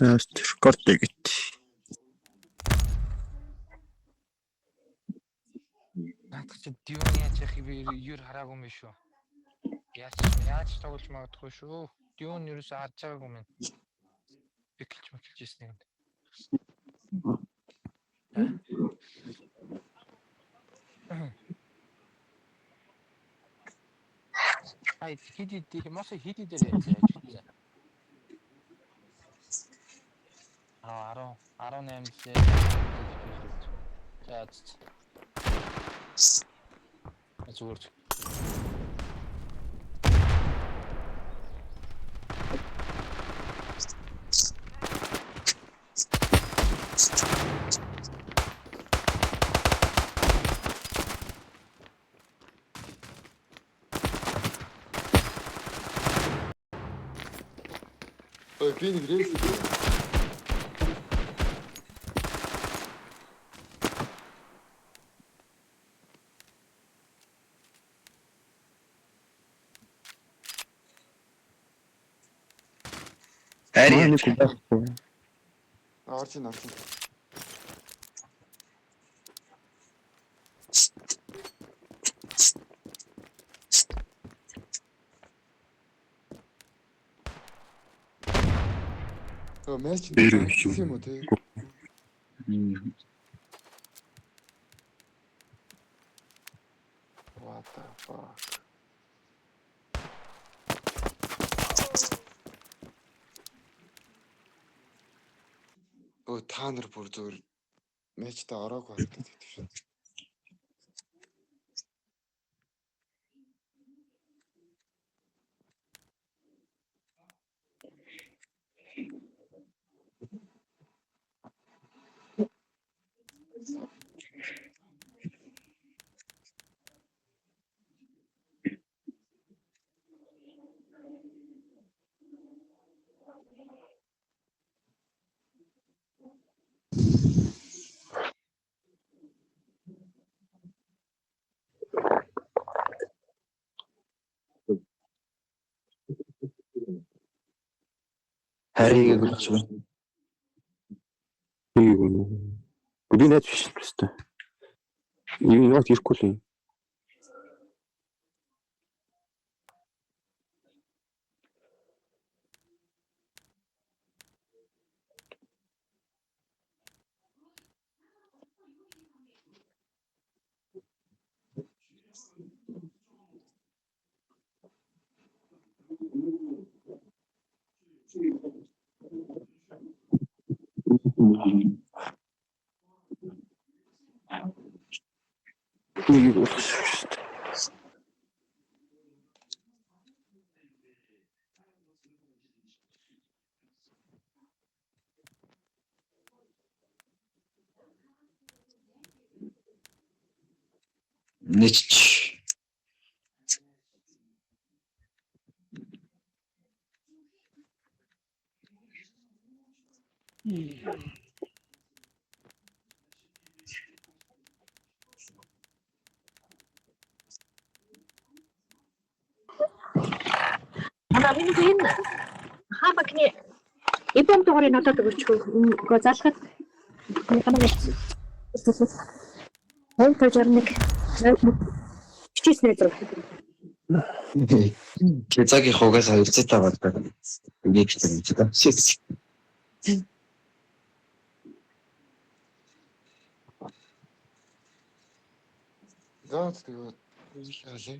Рекорд гэт. Наадах чи дивэн яаж яхих би юу хараагүй юм шүү. Яаж тоглож магадгүй шүү. Дивэн юусоо харж байгаагүй юм. Биклж ирсэн юм. Ай хиди мос хиди дээр яаж вэ? 18 лээ. За. Зүгээр. Ой, би нэг рейс. Арийн Орчин. Матч юм уу те? What the fuck? Та нар бүр зөв матчта ороогүй харагдаад байдаг шүү. Харийг өгч байна. Би нэг биш хэвчээ. Юу нэг ирэхгүй л юм. Нэч. Амин гин хамакны ипом тогори надад өгчгүй залхад хамаг он тожорник хичээснээр Кецагийн хугаас 200 таваад байна. Нэг юм чи та. За тэгээд хэлээ.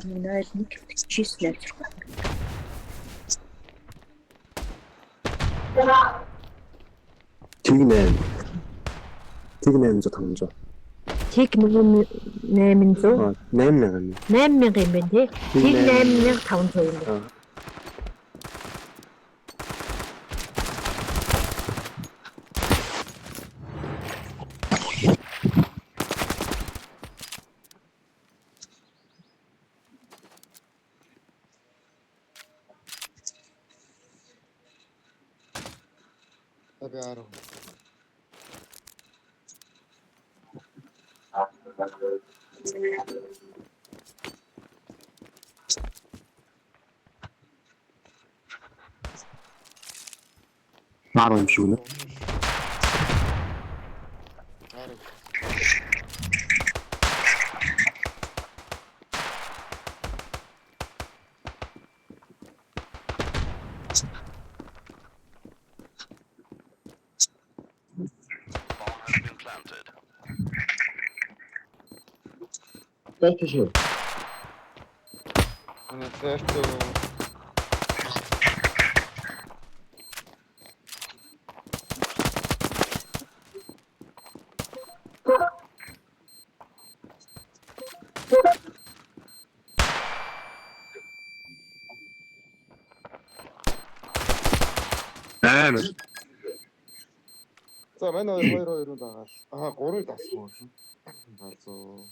0.01 числээд. Тигнэм. Тигнэм за тамжаа. Тэг 800 8,000. 8,000 юм байна тий. Тэг 8,500 юм байна. Би арга. Маар юм шиг нэ. Арга. Тэтэшээ. Манай цаашдаа Амар. за манай 2-2 дагаал. 3-ыг дассан юм шиг. Базуу.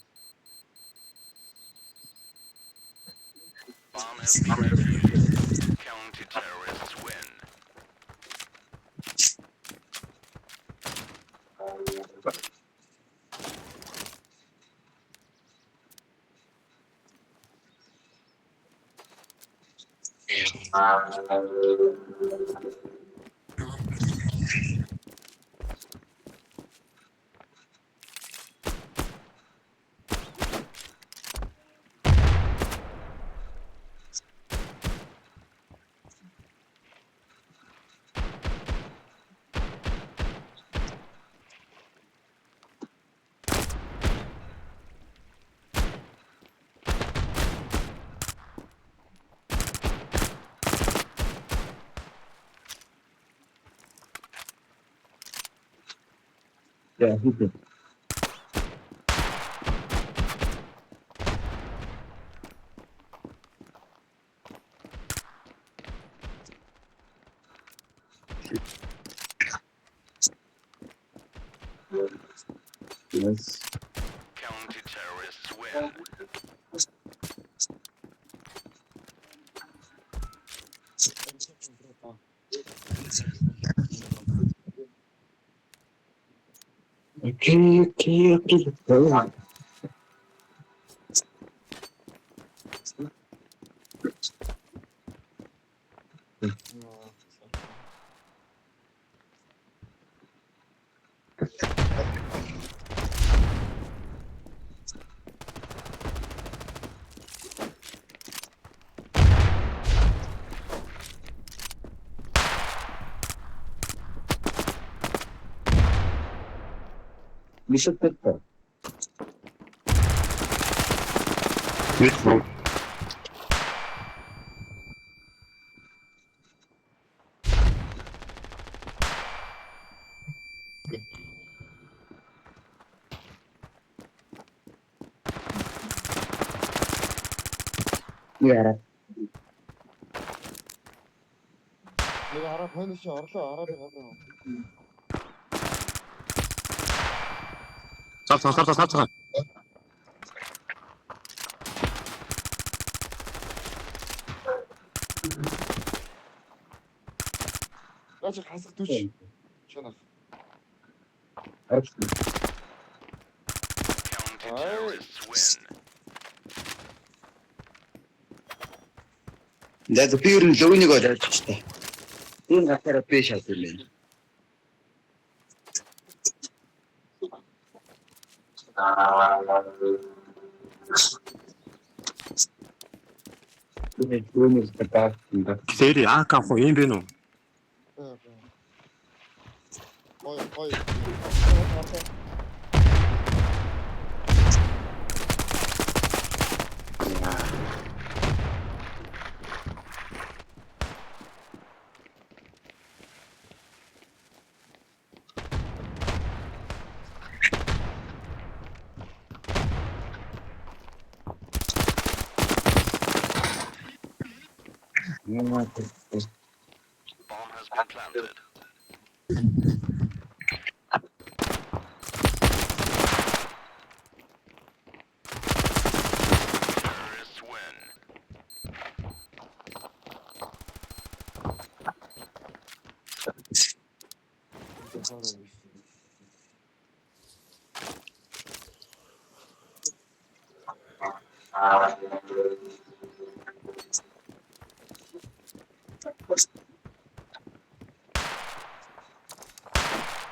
Counter-terrorists win. Yeah, he did. Yes. Counter-terrorists win. Okay. Бишэт петэ. Yeah. нэг арга фоныш орлоо арга гадаа. Сар. Аач хасах түш. Чанах. Counter-terrorists win. Дээд би ер нь лөвнийг олж штэ. Энэ гатараа би шалгуулна. Энэ лөвнийг татаад. Тэри аакафо юм бэ нүү? Хой. Bomb has been planted. Terrorists win. 이제 하라 있어.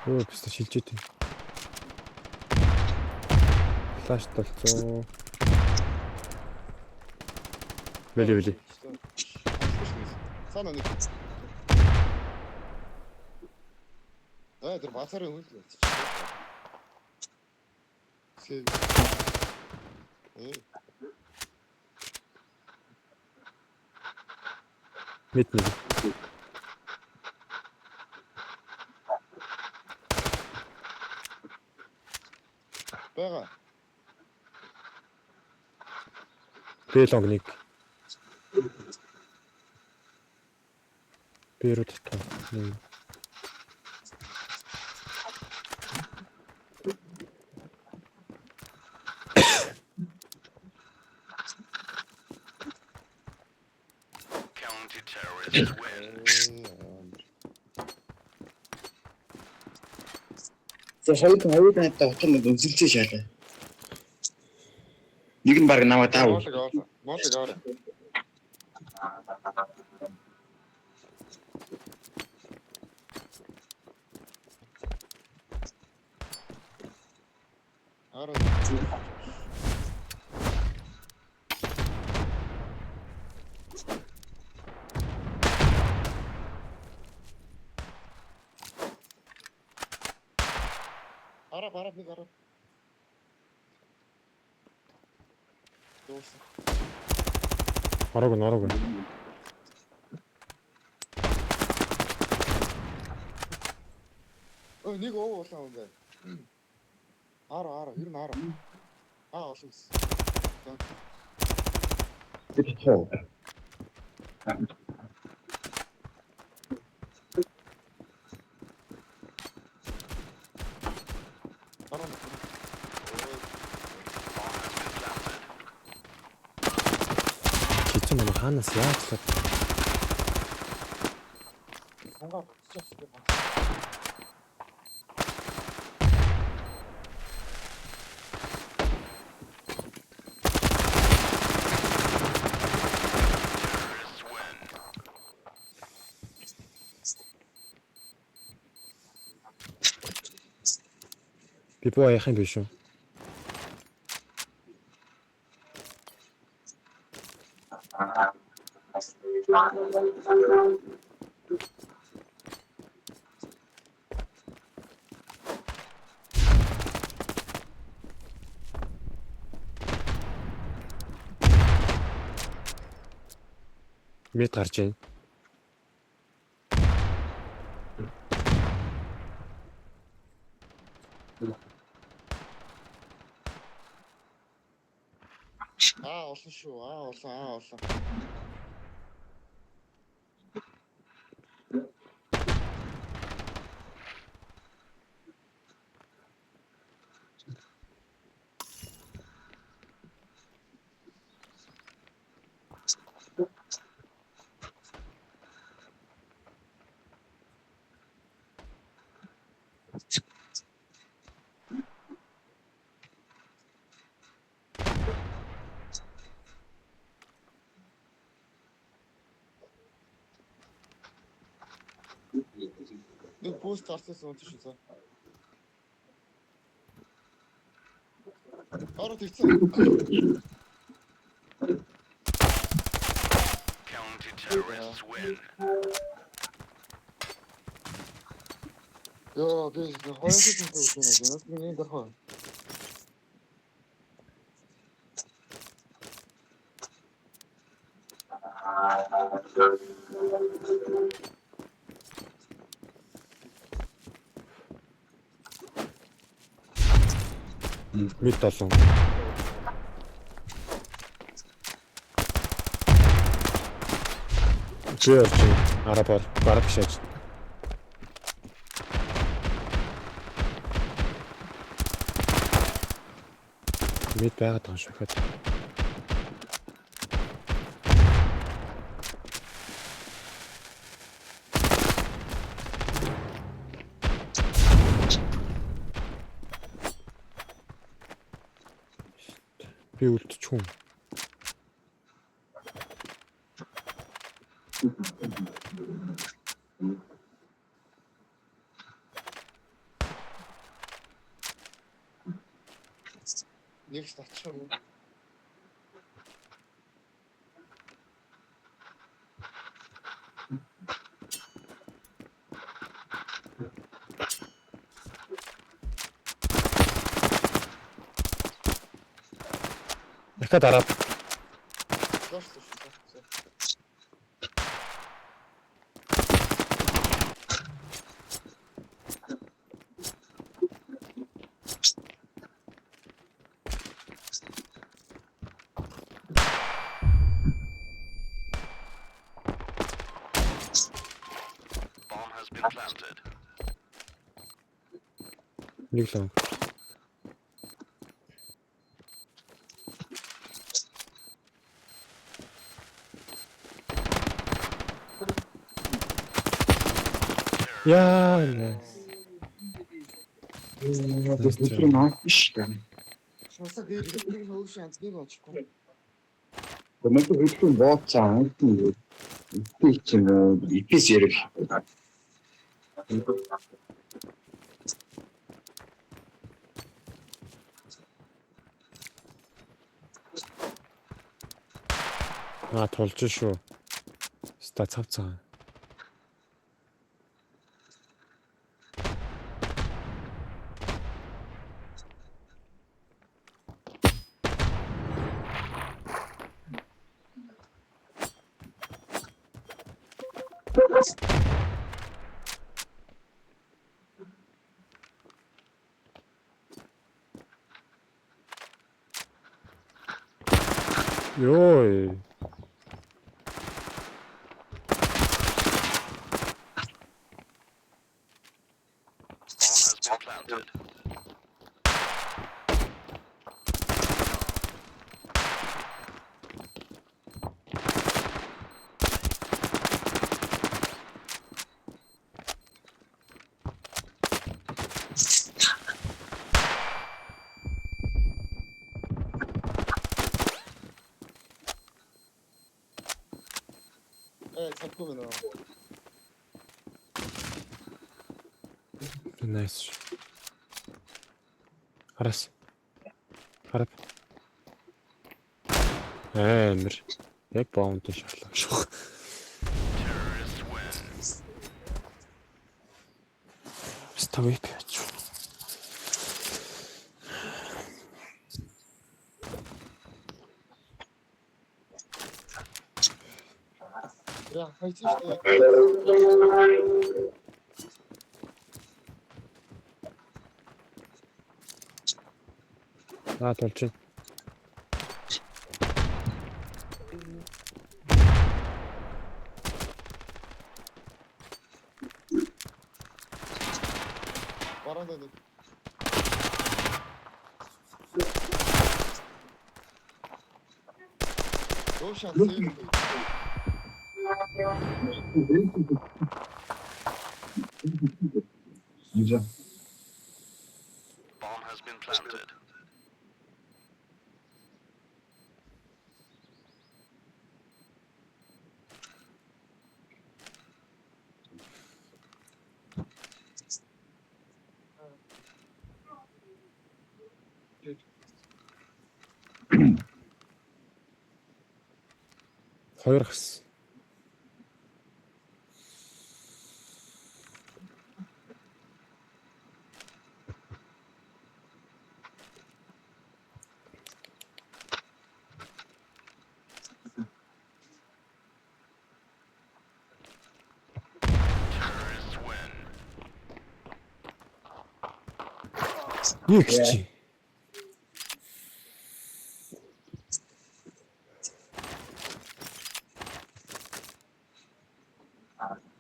Өө бистэ шилжээд байна. Флаш толцоо. Бэлээ. Сана нэг. Тэр бацарын хөлөө. Сэй. Мэд. Бага. Бэлонг нэг. Бэрүүд таа. Counter-terrorists win. За хоёр надад утсан үнсэлцээ шаалаа. Нэг нь баг намайг таав. Моолог аваа. Ара. Ара нэг ара. Дуусан. Араагүй. Нэг ов улаан юм байна. Ара, ер нь ара. Олон гэсэн. Тэтгэв. Ара. Чичэн манай хаанаас яачлаа. Хангаа чичээ. Terrorists win. Би боо яах юм бэ шүү. Мэд гарч ийн. Олон шүү. Олон. Нэг пост гарсан үнтэй шүү цаа. Ороод ирсэн. Counter-terrorists win. Яа, би хоёрын төсөв өгсөн юм. Нэг дөрхөө. Мэд толон. Би орж арабаар бараг шааж. Мэд байгаад байгаа шүү хэд. Би үлдчихүн. Нэг ч татчихгүй. Дахиад араб. Зоош. Bomb has been planted. Нэг л. Яа. Тэр маш их. Шансаа дээр нэг хөөш янзыг очихгүй. Тэмээд хэлсэн бооцаа тийм. Их чинь ипис ярих. Тулж шүү. Ста цавцаа. Йой. Bomb has been planted. Чадгүй байна. Nice. Харас. Харап. Мэр. Яг баунд шатлаа шүү. Terrorists win. Ставик яач. Яа, хайчих шүү. Тулж чинь. Бараанда нэг. Хөөш янзыг. Bomb has been planted. Хоёр гас. Terrorists win. Нэг чи.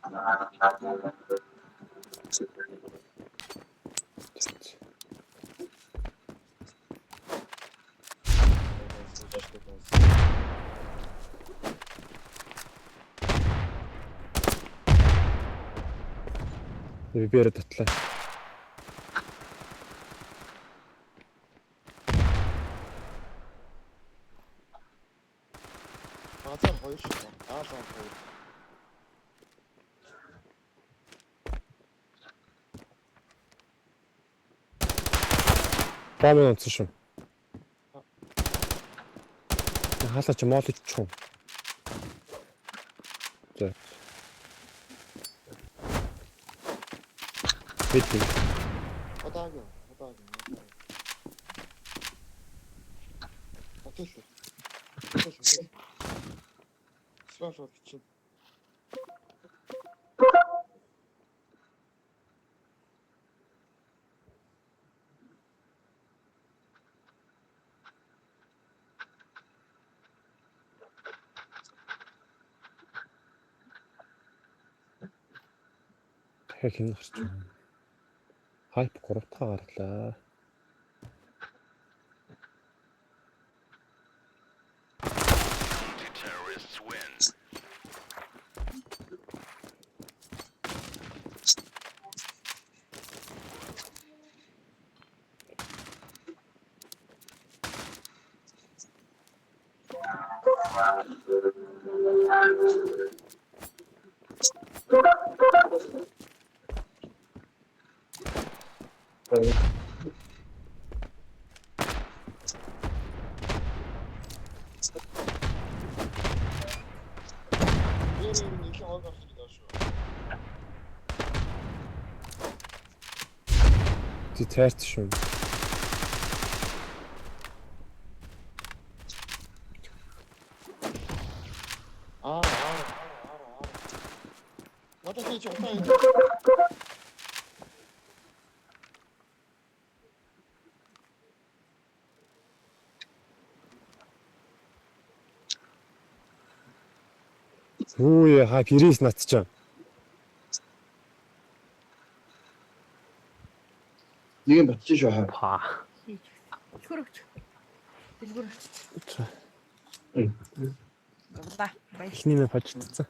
Би ярэ татлаа. Газар хоёр шүү дээ. Аалаа хоёр. Бомб онцсон шүү. Хаалаа ч моолж чуу. За. Бид Одаагийн. Окей. Спашот чинь. хин гарч байна. Хайп 3 таа гарлаа. Terrorists win. Ти таарч шүү. Надад хийж утаа. Үе хайп 90 натчаа. Нэг юм батчих шүү хаа. Па. Хөрөгч. Дэлгүр. Да. Эхний мэ фажтцсан.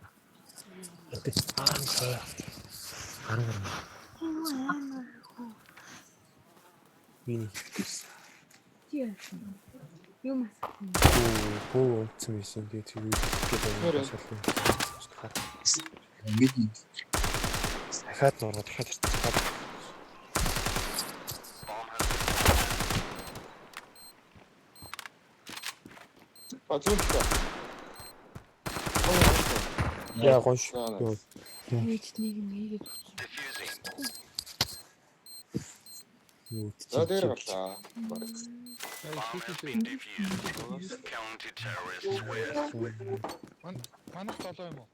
Мини. Юм. Бөө утсан байсан би тэгээд Ингээд дахиад нуруу дахиад ирчихсэн. Базууртай. Яа гоош. Ээж нэг юм хийгээд Defusing. За дээр гарлаа. Bomb has been defused. County terrorists win. Манайх толоо юм уу?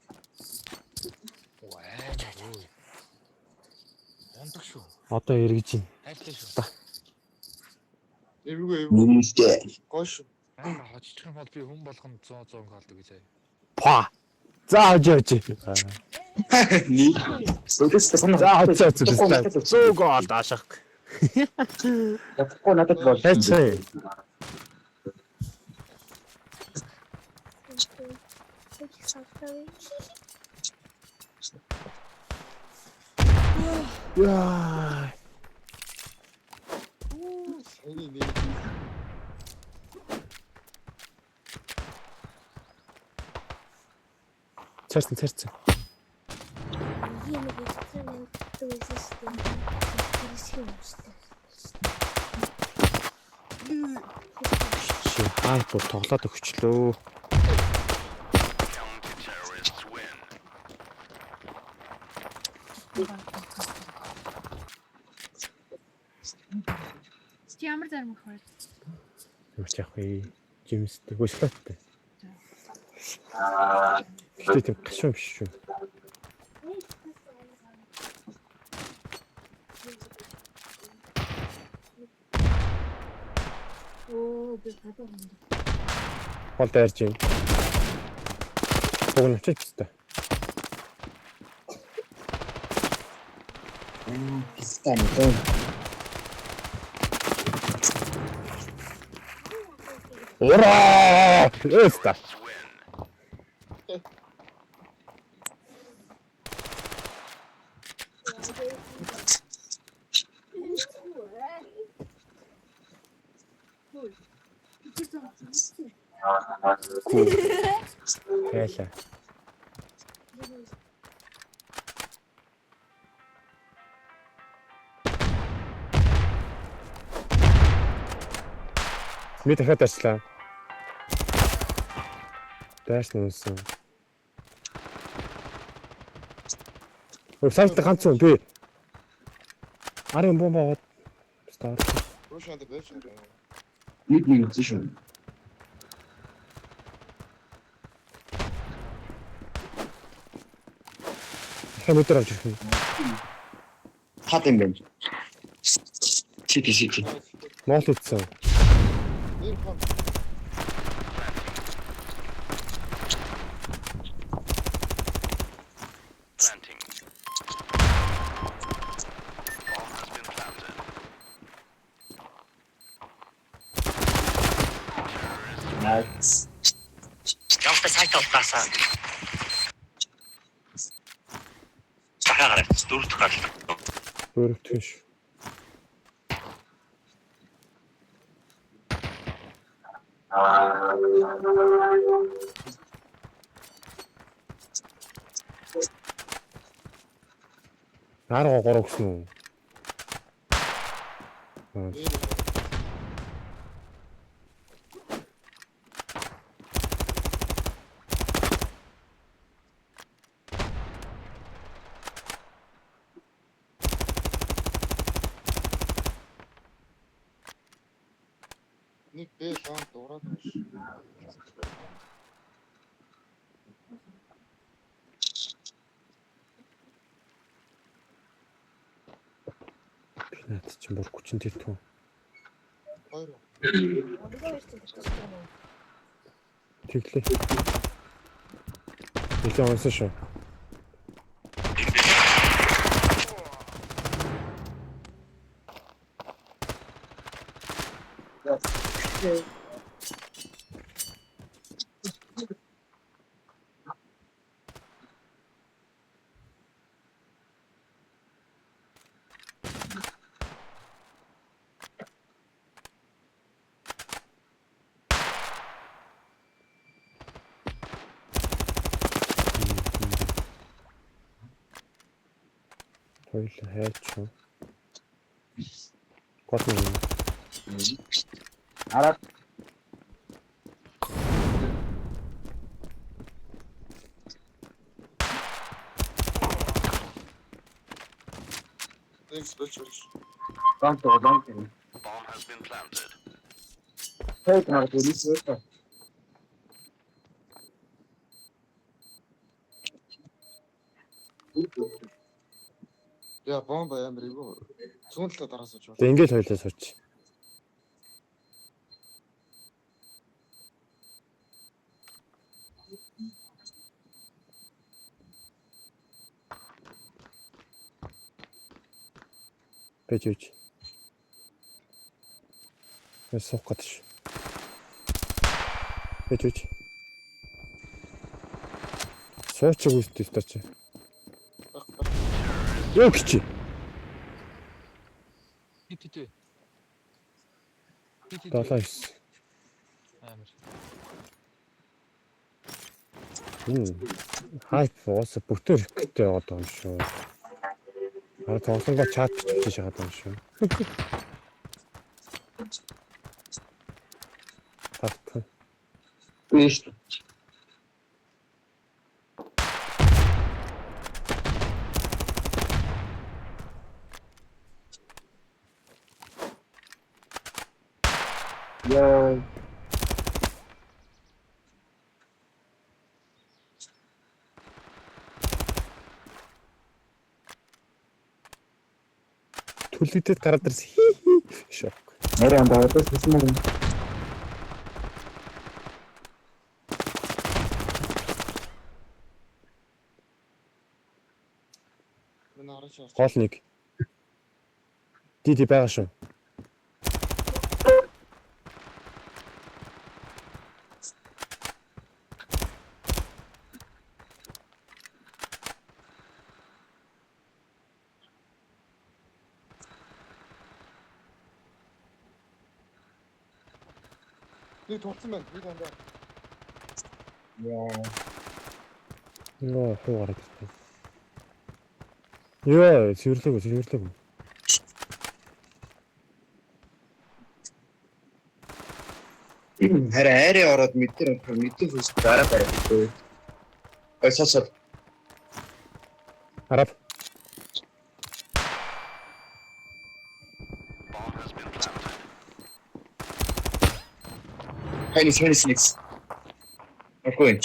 Ваа. Ондог шүү. Одоо эргэж байна. Хайртай шүү. Эвгүй үнэтэй. гош. Хоцчих юм бол би хүн болгонд 100 голдог гэж аяа. Па. За ажиж. Нэг. За очиж. Зөө гол даашах. Яахгүй надад бол. Тэцээ. Яа. Энийг Царцсан. Чи хайп тоглоод өгчлөө. County terrorists win. Ямар зарим хөр. Ямар ч яах вэ? Жимстэй хөшлөөтэй. Гэтэ тийм гашуун биш шүү. Оо би гадаа. Хол дайрж юм. Богн очиж та. 비슷한 건 Ура! Эста. Win. Cool. Яла. Би дахиад арчлаа. Дэш нуусан. Сард ганц юм би. Арын бомб аваад старт. Рушанд бэж. нэг үзсэн шүү. Дахиад өдөр авч ирэх юм. Хат юм байна. Чити. Моол үтсэн. Нэг хон. Planting. Bomb has been planted. Nice. Явах сайт авлаасаа. Сахаараа дөрөвт гал. Өөрөвтгөн ш. Нарга 3 гэсэн үү? Нэг бэж хон дуурайд байна. Наад чинь бүр 30 тэтгүү. Хоёр. Тэглээ. Илүү онсон шүү. Хоёул хайчаа. Гот юм. Араа Нэг спечж. банк. Bomb has been planted. Хайт нар полис өстө. Яа бомба ямар ивэ. Зүүн талаа дараасаа ч. Тэг ингээл хоёлаа сууч. Бэж үуч. Суух гэдэг ш. Бэж үуч. Суучих үстэй та чи. Юу гэж? Хит. 79. Амар. Хайп уус бүтээр ихтэй яваад байгаа юм шүү. Ара тоглонгоо чат бичиж шахаад байгаа юм шүү. Тат. Биш. Яа. Түлэгдэд гараад ирсэн. Шок. Нэрээ амбаад байсан юм. Энэ хараач. Гол нэг. Ди байгаа шүү. Нэг тулцсан байна. Нэг андаа. Яа. Нөө хуу гараад ирсэн. Яа, цэвэрлэв. Харин ороод мэдээ хүс дараа барих. Эсэсэл. Хараад. Bomb has been planted. Хэнис. Окей.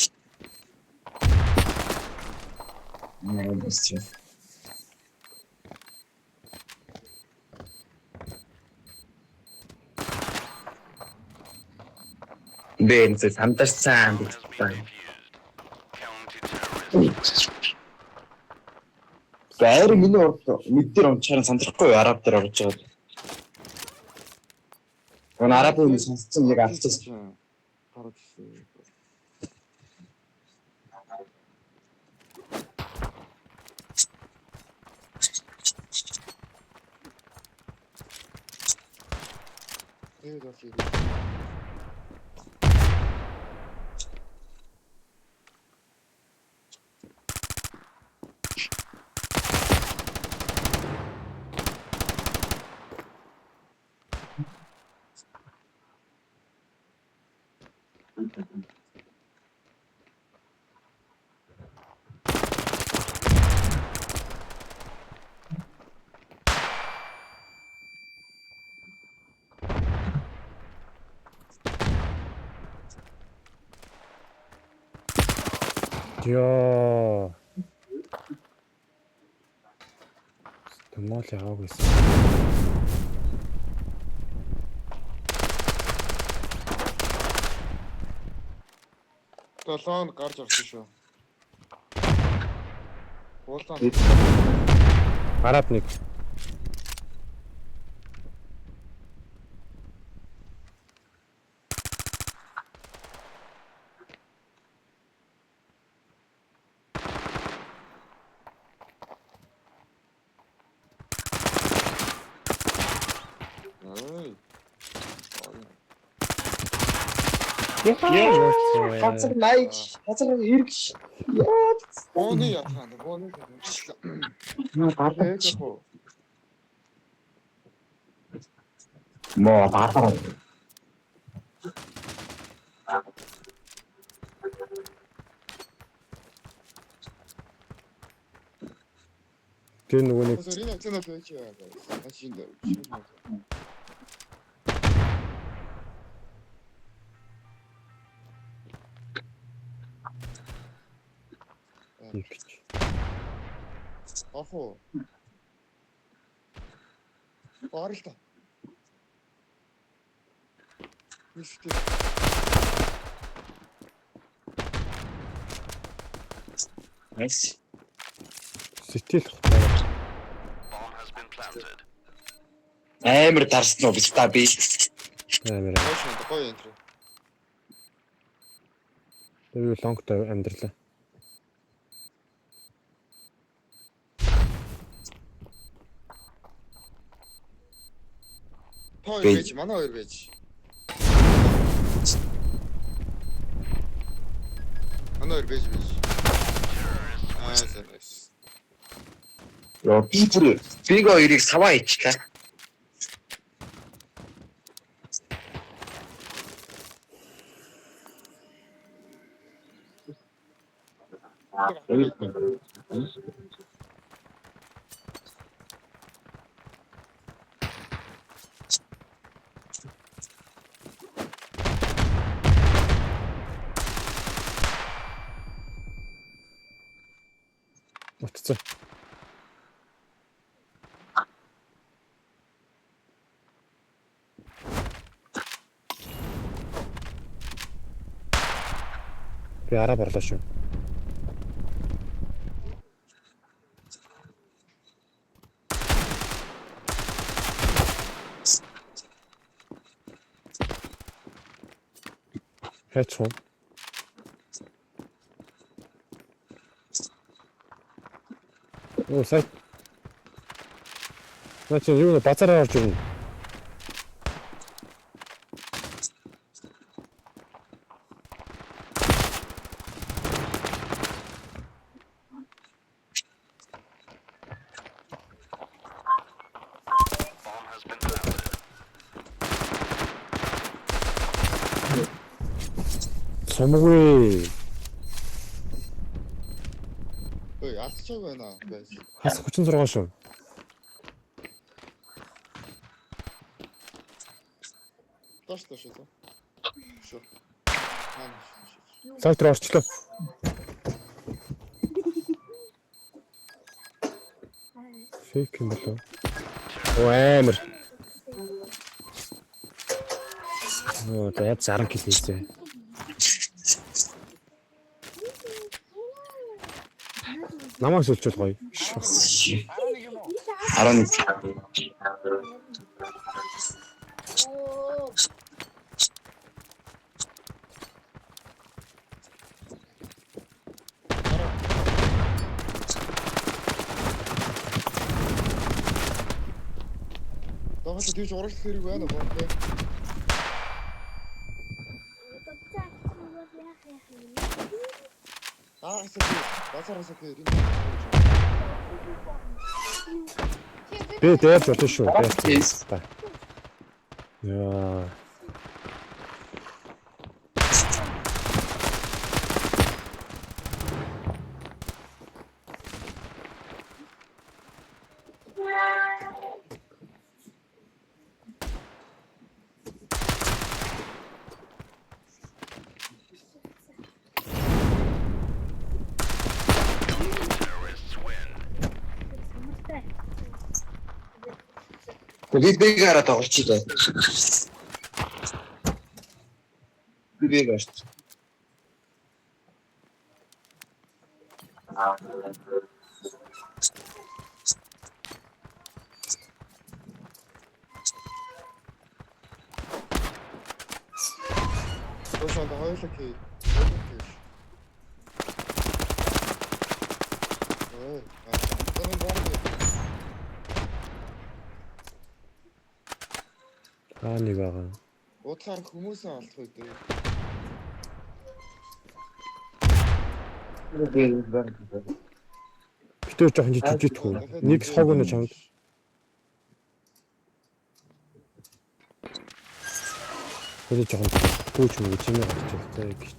Молодец. Бэнцэ самтарсан Bomb has been байна. defused. Counter-terrorism. Гайр миний урд мэдээр онцоор сандрахгүй араб дээр орж байгаа. Гон араб хүн сонсцсон яг алцсан. Гараад ирсэн. Тэгээд бол ирээ. Яа. Тэмэл яваг байсан. Долоон гарч орсон шүү. Уулаан. Хараад нэг. Ой. Хацар найг, хацар иргш. Яа. Бооны ятгаан. Бооны Баатар. ятгаан. Мо баатар. Тэр нөгөө нэг Сорина цена байж байгаа. Машин дээр. их. Ахоо. Барилта. Мистэй. Найс. Сэтгэл Bomb has been planted. Амар дарсан уу биш та би. амар. Машин гоё энэ. Тэр лонгтой амьдралаа. Той байж, манай хоёр байж. Манай хоёр байж. Nice. Яа би бүр биг хоёрыг саваа ичлээ. Утцсан. Би араа борлоо шүү. хайчих уу? Оо сайт. Наач юу базараар орж ирнэ. Bomb has been planted. Сумгүй. Ой, алдчихаг байна. Guys. Хас 36 шүү. Тоош тоош үү? Шүү. Наа. Сайт руу орчлоо. Фейк юм болов. Оо амар. Оо тэгээд 60 кг хийжээ. Намайг сүлчүүл гоё. 11 юм уу? 11. Даваа тийж урагшлах хэрэг байна уу? Гоо. Базараас ok. Би дээрч болно шүү. Yes. Яа. Terrorists win. Биг гараад орчихлоо. Биг гарч. Тоош хоёулаа хий. Ой, энэ бомб. Аа нэг байгаа. Утгаар хүмүүсээ алдах үү дээ. Битүү жоохон жижиг хүү. Нэг сог өнө чамд. Хөөе жоохон гүйч мөгөж юм гарч ирсэн гэж.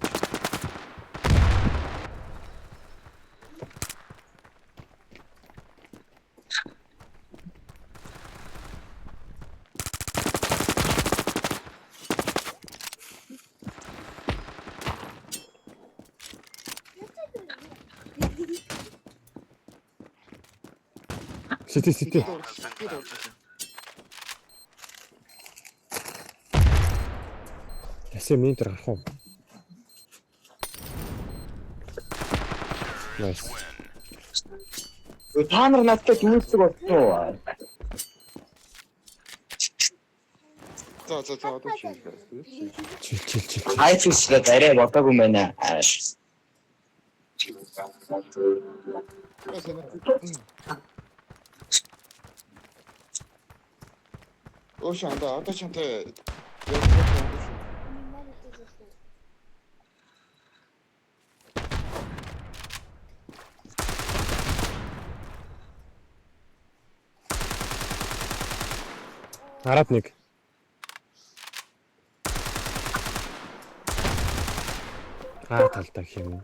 Сити. Ясээ минь гарах уу? Nice. Та нар надад юуцэг болсон. За одоо чи. Чил. Хайцсаа арай бодоогүй мэнэ. Ошанда одоо чамтай Араад нэг. Талдаа юм.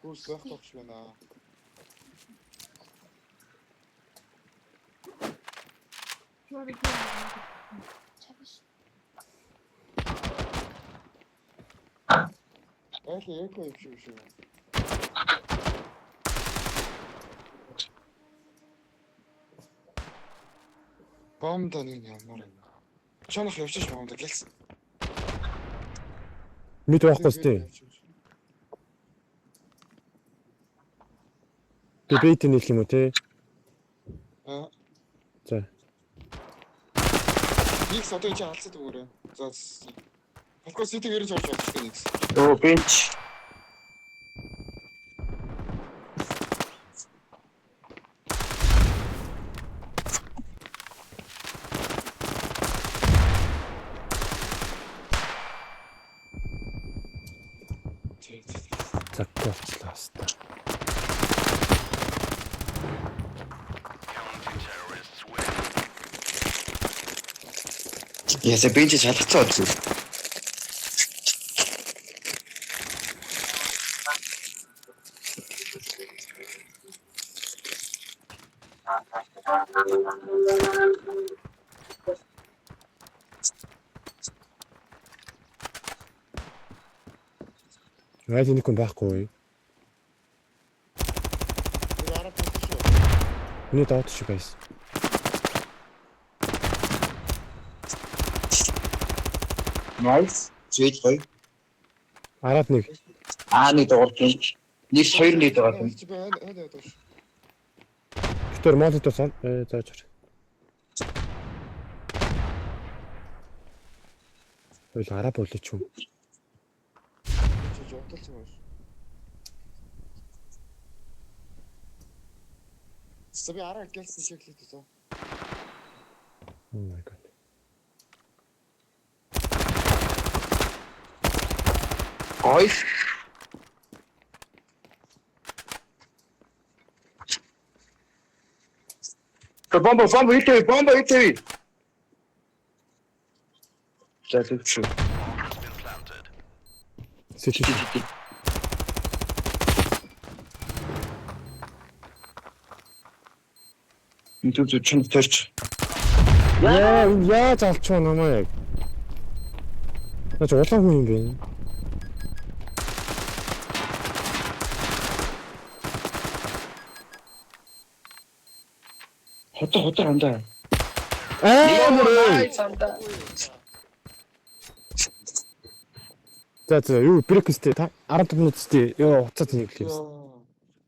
Гүс захтагч байна. Окей, еще. Бомб таны ямар юм. Чанах явчих бомб гэлсэн. Мэд байхгүй сте. Би бейт нэх юм уу те? Аа. За. X одоо чи алцаад өгөөрэй. За. Фокус ситиг ирж орж байгаа шүү X. Оо бенч. Загтай болчлаа хаста. Counter-terrorists win. Яса бенч шалгацсан үү? Яаж нэг хүн байхгүй. Тэр араа болчих шүү. Миний доод шиг guys. Nice. Зүйд гоё. Араад нэг. Нэг дугаар бенч. Нэг хоёр нэг дугаар бенч. Чи бай хойд доош. Гэтэр мод туусан. Зааж. Хойл араа болооч юм. Чи жовтолч юм байна. Саби араа гэлсэн шиг л тоо. Oh my god. Ой. Бомба итээ. За тэгчих. Bomb has been planted. Сэтэ. Интүү чинь төрч. Яа залчуу намайг. Наач улаан хүн юм бэ? Хотор андаа. Мөрөө. Сандаа. За юу брекстэй та 15 минут сте. Ёо хуцаад нэг л юм.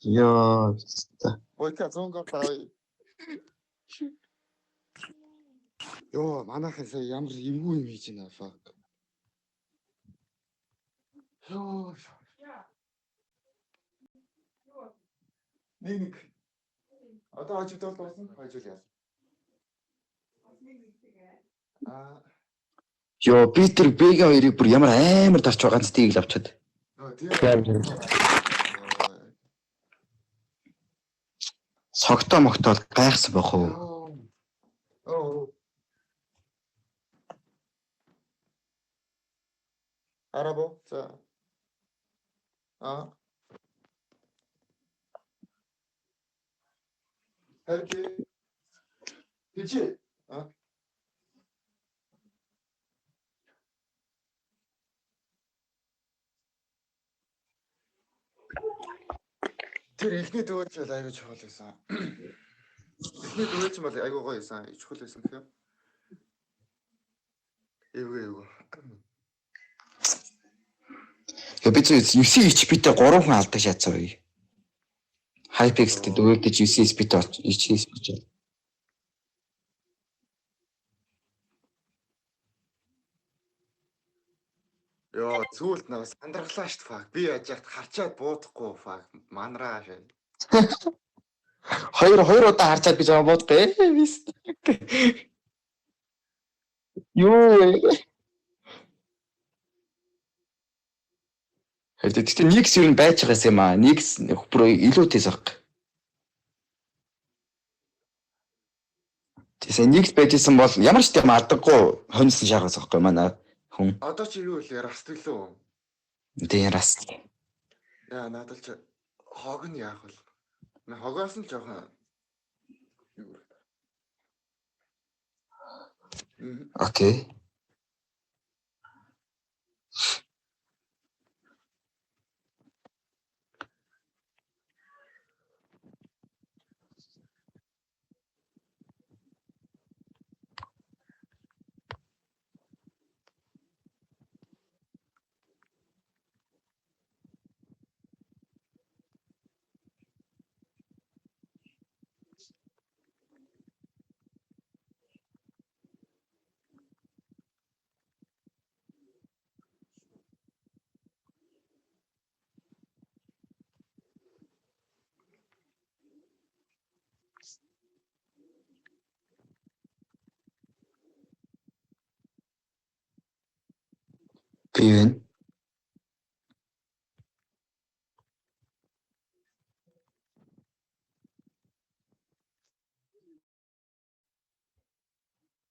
Яа. Ой та зонго таа. Йоо, манайхан сая ямар эвгүй юм хийж байна fuck. Йоо. Нэг. Одоо хажууд болсон хажууд яа. Йоо, би тэр Б-гийн хоёрыг бүр ямар амар тарч байгаа ганц тийг л авчаад. Согтоо могтоод гайхсан байх уу? Оо. Арабо. За. Хайки. Хичи. Тэр эхний дөрөж бол аягүй чухал байсан. Эхний дөрөж бол аягүй гоё байсан. Чухал байсан гэх юм. Эвгүй. Би зөв 9 HP-тэй 3 хүн алдаг шатсан үе. Hypex гэдэг өөрөдөж 9 HP-тэй 9 HP. Йоо, зүйлд нэг сандрахлаа шүү фак. Би яаж яхад харчаад буудахгүй фак. Манраа шээ. Хоёр удаа харчаад би жаа бодтой. Вис. Юу. Гэхдээ Никс юу байж байгаас юм аа. Никс бүр илүү тез ах. Тэсээ Никс байжсэн бол ямар ч юм алдаггүй хоньсон шахаас ахгүй манай хүн. Одоо чи юу вэ? Раст гэлөө. Тэ раст. Яа, надад ч хог нь яах вэ? Мэ хогоос нь жоохон. Окей. Би юу вэ?